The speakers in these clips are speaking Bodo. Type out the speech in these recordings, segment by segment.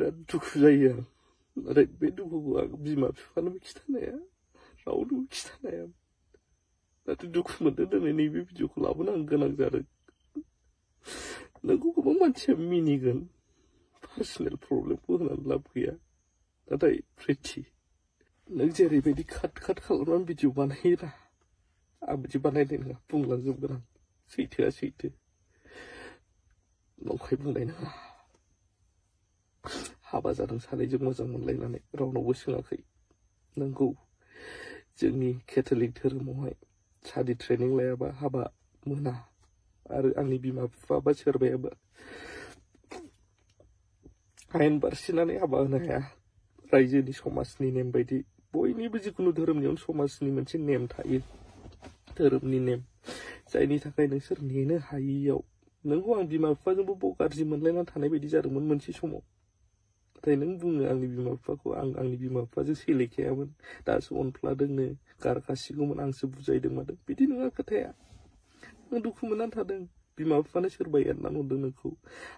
बिराद दुखु जायो आं नाथाय बे दुखुखौ आं बिमा बिफानोबो खिथानो हाया रावनोबो खिथानो हाया नाथाय दुखु मोनदों दिनै नैबे भिडिअखौ लाबोनो आं गोनां जादों नोंखौ गोबां मानसिया मिनिगोन पार्सनेल प्रब्लेमखौ होनानै लाब गैया नाथाय प्रिथि नों जेरैबायदि काट खालामनानै भिडिअ बानायोना आं बिदि बानायनाय नङा बुंलांजोबगोन आं सैथोआ सैथो नंखाय बुंनाय नङा हाबा जादों सानैजों मोजां मोनलायनानै रावनावबो सोङाखै नंगौ जोंनि केथलिक धोरोमावहाय सादि ट्रेनिं लायाबा हाबा मोना आरो आंनि बिमा बिफा बा सोरबायाबा आयेन बारसिनानै हाबा होनो हाया रायजोनि समाजनि नेम बायदि बयनिबो जिखुनु धोरोमनियावनो समाजनि मोनसे नेम थायो धोरोमनि नेम जायनि थाखाय नोंसोर नेनो हायियाव नोंखौ आं बिमा बिफाजोंबो गाज्रि मोनलायनानै थानाय बायदि जादोंमोन मोनसे समाव नाथाय नों बुङो आंनि बिमा बिफाखौ आंनि बिमा बिफाजों सोलिखायामोन दासो अनफ्लादोंनो गारखासिगौमोन आंसो बुजायदों मादों बिदि नङा खोथाया नों दुखु मोननानै थादों बिमा बिफानो सोरबा एरनानै हरदों नोंखौ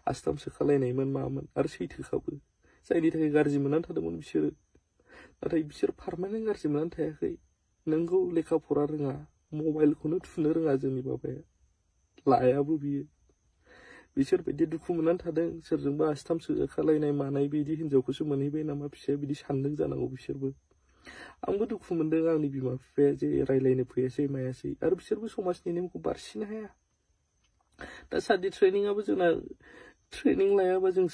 आस्थामसो खालायनायमोन मामोन आरो सैथोखाबो जायनि थाखाय गाज्रि मोननानै थादोंमोन बिसोरो नाथाय बिसोर पारमानेन्ट गाज्रि मोननानै थायाखै नोंगौ लेखा फरा रोङा मबाइलखौनो थुनो रोङा जोंनि बाबाया लायाबो बियो बिसोर बायदि दुखु मोननानै थादों सोरजोंबा आस्थामसो खालायनाय मानाय बिदि हिनजावखौसो मोनहैबाय नामा फिसाया बिदि सानदों जानांगौ बिसोरबो आंबो दुखु मोनदों आंनि बिमा बिफाया जे रायलायनो फैयासै मायासै आरो बिसोरबो समाजनि नेमखौ बारसिनो हाया दा सादि ट्रेनिंआबो जोंना ट्रेनिं लायाबा जों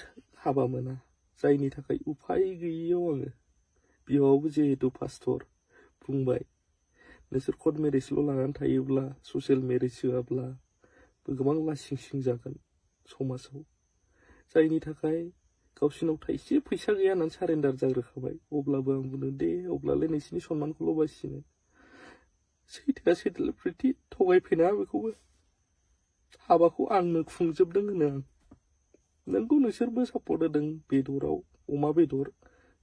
हाबा मोना जायनि थाखाय उफाय गैयियाव आङो बिहावबो जिहेतु पास्टर बुंबाय नोंसोर कर्ट मेरेजल' लानानै थायोब्ला ससियेल मेरेज होआब्ला गोबां लासिं सिं जागोन समाजाव जायनि थाखाय गावसिनाव थाइसे फैसा गैया होननानै सारेन्डार जाग्रोखाबाय अब्लाबो आं बुंदों दे अब्लालाय नोंसिनि सनमानखौल' बासिनो सैथोआ सैथोलाय प्रिथि थगायफैनाङा बेखौबो हाबाखौ आंनो खुंजोबदों होनो आं नोंगौ नोंसोरबो सापर्ट होदों बेदराव अमा बेदर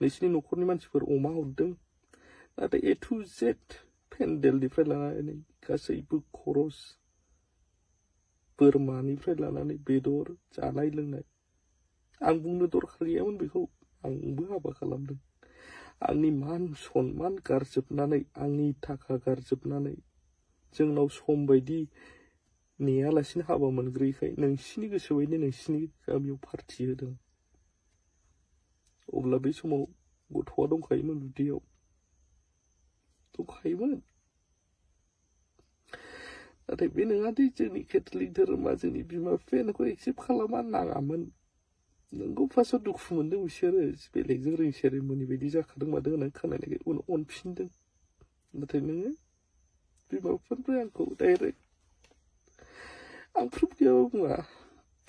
नोंसिनि न'खरनि मानसिफोर अमा हरदों नाथाय ए टु जेड पेन्डेलनिफ्राय लानानै गासैबो खरस बोरमानिफ्राय लानानै बेदर जानाय लोंनाय आं बुंनो दरखार गैयामोन बेखौ आंबो हाबा खालामदों आंनि मान सनमान गारजोबनानै आंनि थाखा गारजोबनानै जोंनाव सम बायदि नेयालासिनो हाबा मोनग्रोयैखाय नोंसिनि गोसो बायदि नोंसिनि गामियाव पार्टि होदों अब्ला बै समाव गथ'आ दंखायोमोन उदैयाव दंखायोमोन नाथाय बे नङा दे जोंनि केथलिक धोरोमा जोंनि बिमा बिफाया नोंखौ एक्सेप्ट खालामा नाङामोन नोंगौ फार्स्टआव दुखु मोनदों बिसोरो बेलेगजों रिं सेरेमनि बायदि जाखादों मादों होननानै खोनानायखाय उनाव अनफिनदों नाथाय नोङो बिमा बिफानिफ्राय आंखौ डाइरेक्ट आं प्रुफ गैयाबा बुङा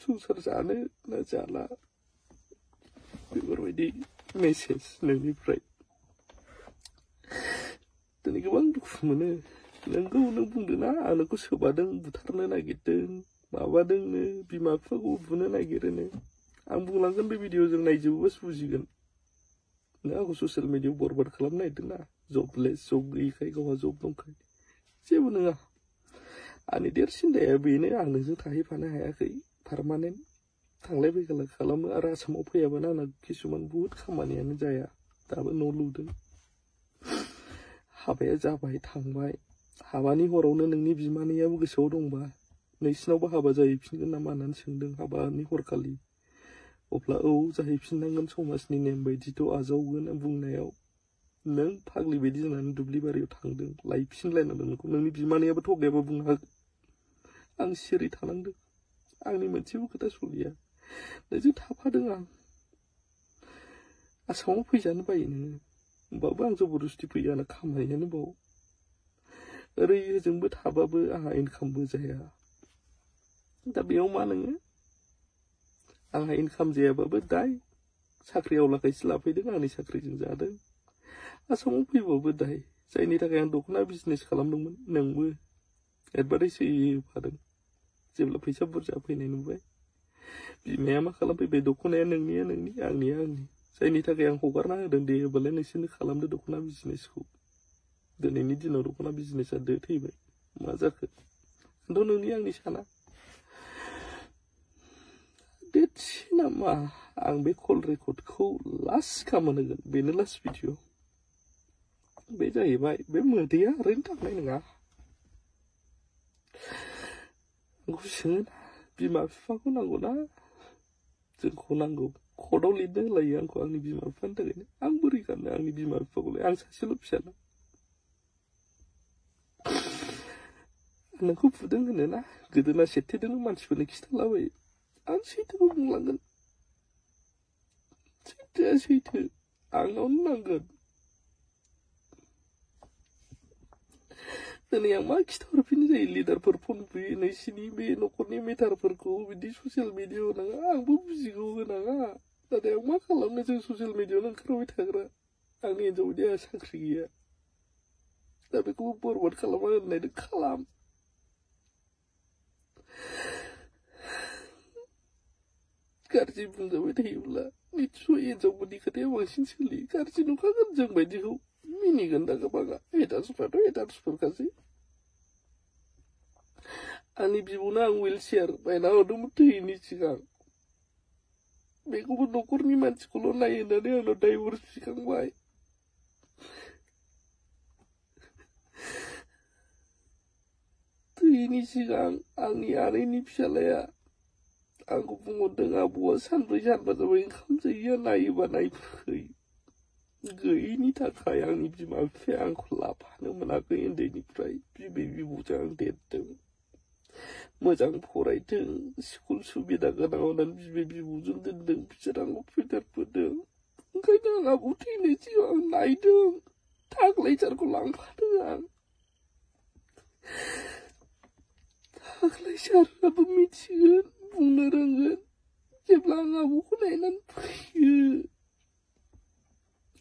संसार जानो ना जाला बेफोरबायदि मेसेज नोंनिफ्राय दिनै गोबां दुखु मोनो नोंगौ नों बुंदोंना आं नोंखौ सोबादों बुथारनो नागिरदों माबादोंनो बिमा बिफाखौ बुनो नागिरोनो आं बुंलांगोन बे भिडिअजों नायजोबोबासो बुजिगोन नों आंखौ ससियेल मिडियायाव बरबाद खालामनो नागिरदोंना जबलेस जब गैयिखाय गावहा जब दंखाय जेबो नङा आंनि देरसिन दाया बेनो आं नोंजों थाहैफानो हायाखै पारमानेन्ट थांलाय फैलाय खालामो आरो आसामाव फैयाबानो आंना किसुमान बुहुत खामानियानो जाया दाबो न' लुदों हाबाया जाबाय थांबाय हाबानि हरावनो नोंनि बिमानैयाबो गोसोआव दंबा नोंसिनावबो हाबा जाहैफिनगोन नामा होननानै सोंदों हाबानि हरखालि अब्ला औ जाहैफिननांगोन समाजनि नेम बायदिथ' आजावगोन बुंनायाव नों फाग्लि बायदि जानानै दुब्लि बारियाव थांदों लायफिनलायनांदों नोंखौ नोंनि बिमानैयाबो थगायाबा बुंनो हागोन आं सिरि थानांदों आंनि मोनसेबो खोथा सलिया नोंजों थाफादों आं आसामाव फैजानो बायो नोङो होमबाबो आं जबरदस्ति फैया आंना खामानियानो बाव ओरै ओजोंबो थाबाबो आंहा इनकामबो जाया दा बेयाव मा नोङो आंहा इनकाम जायाबाबो दाय साख्रि आवलाखायसो लाफैदों आंनि साख्रिजों जादों आसामाव फैबाबो दाय जायनि थाखाय आं दख'ना बिजनेस खालामदोंमोन नोंबो एडभार्टाइज होफादों जेब्ला फैसा बुरजा फैनाय नुबाय बिमाया मा खालामफैबाय दख'नाया नोंनिया नोंनि आंनिया आंनि जायनि थाखाय आं हगारना होदों दे होबालाय नोंसोरनो खालामदो दख'ना बिजनेसखौ दिनैनि दिनाव दख'ना बिजनेसा थैबाय मा जाखो आंथ' नोंनि आंनि साना देटसि नामा आं बे कल रेकर्डखौ लास्ट खालामनो होगोन बेनो लास्ट भिडिअ बे जाहैबाय बे मोदैया ओरैनो थांनाय नङा आंखौ सोङो बिमा बिफाखौ नांगौना जोंखौ नांगौ कर्टआव लिरनो होलायो आंखौ आंनि बिमा बिफानि थाखायनो आं बोरै गाननो आंनि बिमा बिफाखौलाय आं सासेल' फिसाना नोंखौ बुदों होनोना गोदोना सेथेदों मानसिफोरनो खिथालाबायो आं सैथोखौ बुंलांगोन सैथोआ सैथो आंनावनो नांगोन दिनै आं मा खिथाहरफिननो जायो लिडारफोर फन बुयो नोंसिनि बे न'खरनि मेटारफोरखौ बिदि ससियेल मिडियाआव नाङा आंबो बुजिगौ होनाङा नाथाय आं मा खालामनो जों ससियेल मिडियाआवनो ओंखारबाय थाग्रा आंनि हिनजावनि आंहा साख्रि गैया दा बेखौबो बरबाद खालामा होननायदों खालाम गाज्रि बुंजाबाय थायोब्ला निस्सय हिनजावफोरनि खोथाया बांसिन सोलियो गाज्रि नुखागोन जों बायदिखौ मिनिगोन दा गोबाङा हेटार्सफ्राथ' हेटार्सफोरखासै आंनि बिब'नो आं विल चेयार बायना हरदोंमोन थैयैनि सिगां बेखौबो न'खरनि मानसिखौल' नायो होननानै आंनाव डाइभर्स बिखांबाय थैयैनि सिगां आंनि आनैनि फिसालाया आंखौ बुंहरदों आबौआ सानब्रै सानबा जाबाय ओंखाम जायैया नायोबा नायफै गैयैनि थाखाय आंनि बिमा बिफाया आंखौ लाफानो मोनाखै उन्दैनिफ्राय बिबै बिबौजों आं देरदों मोजां फरायथों स्कुल सुबिदा गोनां होननानै बिबै बिबौजों दोनदों बिसोर आंखौ फेदेरबोदों ओंखायनो आं आबौ थैनाय सिगां आं नायदों थाग्लायसारखौ लांफादों आं थाग्लायसाराबो मिथिगोन बुंनो रोंगोन जेब्ला आं आबौखौ नायनानै फैयो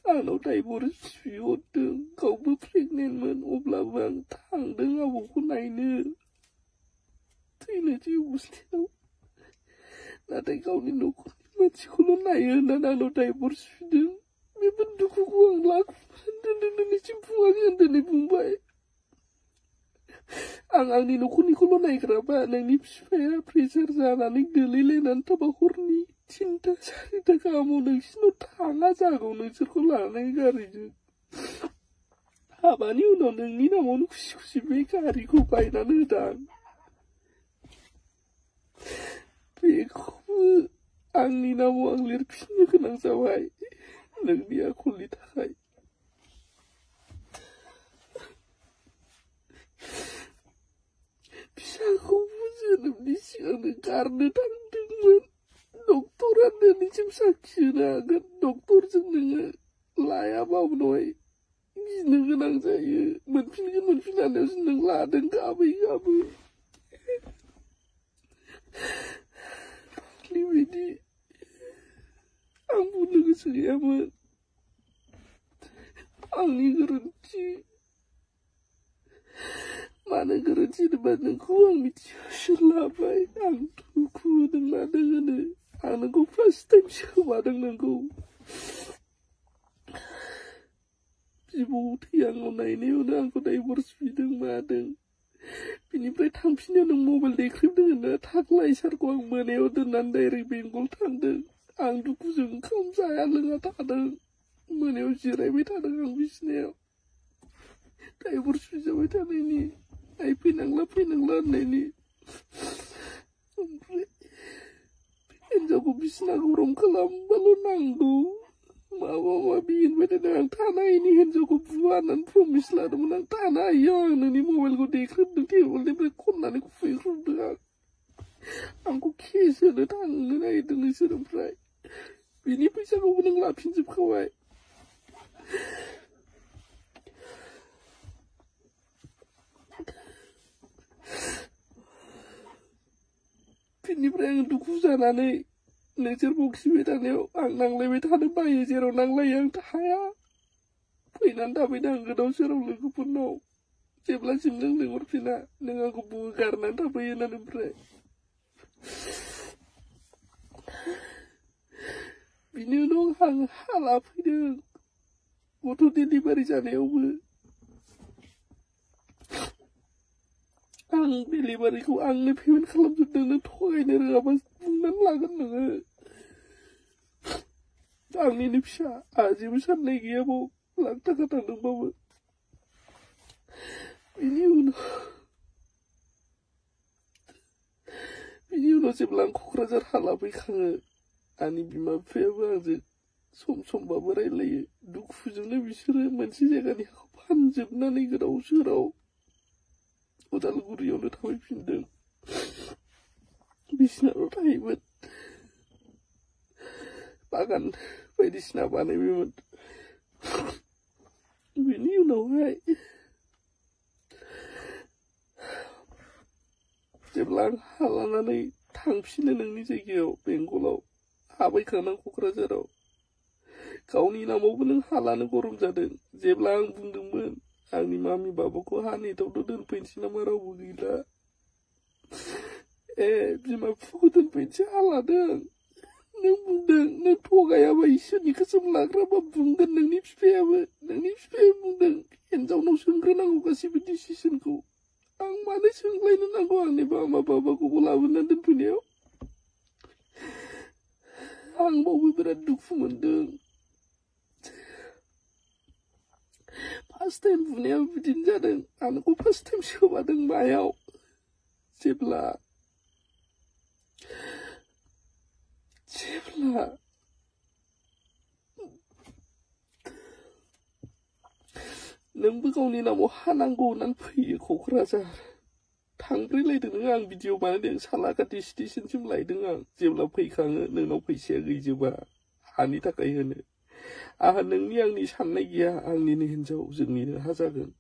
आंनाव डाइभर्स बिहरदों गावबो प्रेगनेन्टमोन अब्लाबो आं थांदों आबौखौ नायनो थैनोसै अबस्थायाव नाथाय गावनि न'खरनि मानसिखौल' नायो होननानै आंनाव डाइभर्स बिदों बेफोर दुखुखौ आं लाखुमानानै दिनैसिम बुङाखै आं दिनै बुंबाय आं आंनि न'खरनिखौल' नायग्राबा नोंनि बिफाया प्रेसार जानानै गोलैलायनानै थाबा हरनि 3टा 4टा गाहामाव नोंसिनाव थाङा जागौ नोंसोरखौ लानानै गारिजों हाबानि उनाव नोंनि नामावनो खुसि खुसि बे गारिखौ बायनानै होदां बेखौबो आंनि नामाव आं लिरफिननो गोनां जाबाय नोंनि आखलनि थाखाय फिसाखौबो जोनोमनि सिगांनो गारनो थांदोंमोन डक्टरा दिनैसिम साखि होनो हागोन डक्टरजों नोङो लायाबा उनावहाय गिनो गोनां जायो मोनफिनगोन मोनफिनानायावसो नों लादों गाबै गाबै बायदि आं बुंनो गोसो गैयामोन आंनि गोरोन्थि मानो गोरोन्थि होनोबा नोंखौ आं मिथियासो लाबाय आं दुखु होदों मादों होनो आं नोंखौ फार्स्ट टाइम सोमादों नोंखौ बिबौ थैआंनाव नायनायावनो आंखौ डाइभर्स बिदों मादों बिनिफ्राय थांफिनो नों मबाइल देख्रेबदों होनना थाग्लायसारखौ आं मोनायाव दोननानै डाइरेक्ट बेंगल थांदों आं दुखुजों ओंखाम जाया लोङा थादों मोनायाव जिरायबाय थादों आं बिसिनायाव डाइभर्स बिजाबाय थानायनि आइ फैनांला होननायनि ओमफ्राय हिनजावखौ बिसिना गरम खालामबाल' नांगौ माबा माबि होनबाय थादों आं थानायनि हिनजावखौ बुवा होननानै प्रमिस लादोंमोन आं थानो हायो आं नोंनि मबाइलखौ देख्रेबदों टेबोलनिफ्राय खननानै खुबैख्रुबदों आंखौ केस होनो थांनो नागिरदों नोंसोर ओमफ्राय बिनि फैसाखौबो नों लाफिनजोबखाबाय बिनिफ्राय आं दुखु जानानै नोंसोर बखिबाय थानायाव आं नांलायबाय थानो बायो जेराव नांलायो आं थाया फैनानै थाफैदों आं गोदाव सोराव लोगोफोरनाव जेब्लासिम नों लिंहरफिना नों आंखौ बुङो गारनानै थाफैयो होननानै ओमफ्राय बिनि उनाव आं हाला फैदों गथ' डेलिभारि जानायावबो आं डेलिभारिखौ आंनो पेमेन्ट खालामजोबदों नों थगायनो रोङाबा बुंनानै लागोन नोङो आंनिनो फिसा आंहा जेबो साननाय गैया बाव लाख थाखा थांदोंबाबो। बिनि उनाव जेब्ला आं क'क्राझार हाला फैखाङो आंनि बिमा बिफायाबो आंजों सम समबाबो रायलायो। दुखुजोंनो बिसोरो मोनसे जायगानि हाखौ फानजोबनानै गोदाव सोराव उदालगुरियावनो थाफैफिनदों। बिसिनाल' थायोमोन, बागान बायदिसिना बानायबायमोन। बिनि उनावहाय जेब्ला आं हा लानानै थांफिनो नोंनि जायगायाव बेंगलाव हाबैखांना क'क्राझाराव, गावनि नामावबो नों हा लानो गरम जादों। जेब्ला आं बुंदोंमोन आंनि मामि बाबाखौ हा नेटावथ' दोनफैनोसै नामा रावबो गैला, बिमा बिफाखौ दोनफैनोसै हा लादों। नों बुंदों नों थगायाबा इसोरनि कसम लाग्राबा बुंगोन नोंनि बिफाया बुंदों हिनजावनाव सोंग्रोनांगौ गासैबो डिसिसनखौ। आं मानो सोंलायनो नांगौ आंनि मामा बाबाखौबो लाबोनानै दोनफैनायाव। आं बावबो बिराद दुखु मोनदों। फार्स्ट टाइम बुनायाबो बिदिनो जादों। आंखौ फार्स्ट टाइम सोबादों मायाव, जेब्ला नोंबो गावनि नामाव हा नांगौ होननानै फैयो क'क्राझार। थांब्रैलायदों नों, आं भिडिअ बानायदों, सालाकाटि स्टेशनसिम लायदों आं। जेब्ला फैखाङो नोंनाव फैसाया गैजोबा हानि थाखाय होनो। आंहा नोंनि आंनि साननाय गैया, आंनिनो हिनजाव जोंनिनो हा जागोन।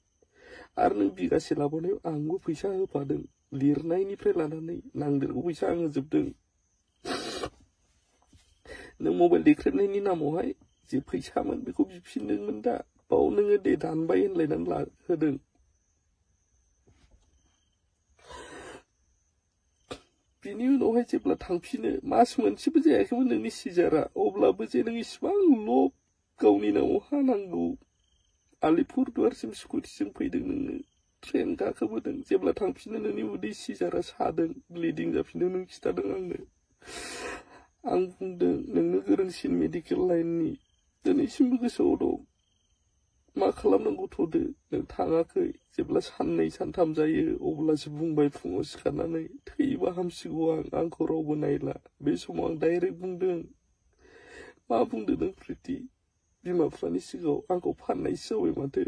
आरो नों बिगासे लाबोनायाव आंबो फैसा होफादों, लिरनायनिफ्राय लानानै नांदेरगौ फैसा आं होजोबदों। नों मबाइल देख्रेबनायनि नामावहाय जे फैसामोन बेखौ बिफिनदोंमोन दा, बाव नोङो दे दानबाय होनलायनानै होदों। बिनि उनावहाय जेब्ला थांफिनो मास मोनसेबो जायाखैमोन नोंनि सिजारा, अब्लाबो जे नों इसिबां लब गावनि नामाव हा नांगौ। आलिपुरदुवारसिम स्कुटिजों फैदों नोङो, ट्रेन गाखोबोदों। जेब्ला थांफिनो नोंनि उदै सिजारा सादों, ब्लिडिं जाफिनदों, नों खिथादों आंनो। आं बुंदों नोंनो गोरोंसिन मेडिकेल लाइननि, दिनैसिमबो गोसोआव दं। मा खालामनांगौ थ'दो, नों थाङाखै। जेब्ला साननै सानथाम जायो अब्लासो बुंबाय फुङाव सिखारनानै, थैबा हामसिगौ आंखौ रावबो नायला। बे समाव आं डाइरेक्ट बुंदों, मा बुंदों नों प्रिति, बिमा बिफानि सिगाङाव आंखौ फाननायसो जाबाय माथो।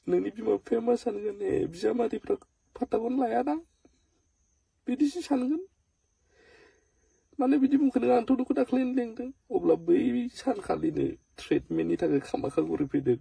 नोंनि बिमा बिफाया मा सानगोन, बिजामादैफ्रा फात्ताखौनो लायादां, बिदिसो सानगोन। माने बिदि बुंखो नों, आंथ' नोंखौ दाख्लैनो लेंदों। अब्ला बै सानखालिनो ट्रिटमेन्टनि थाखाय कामाख्यागुरि फैदों।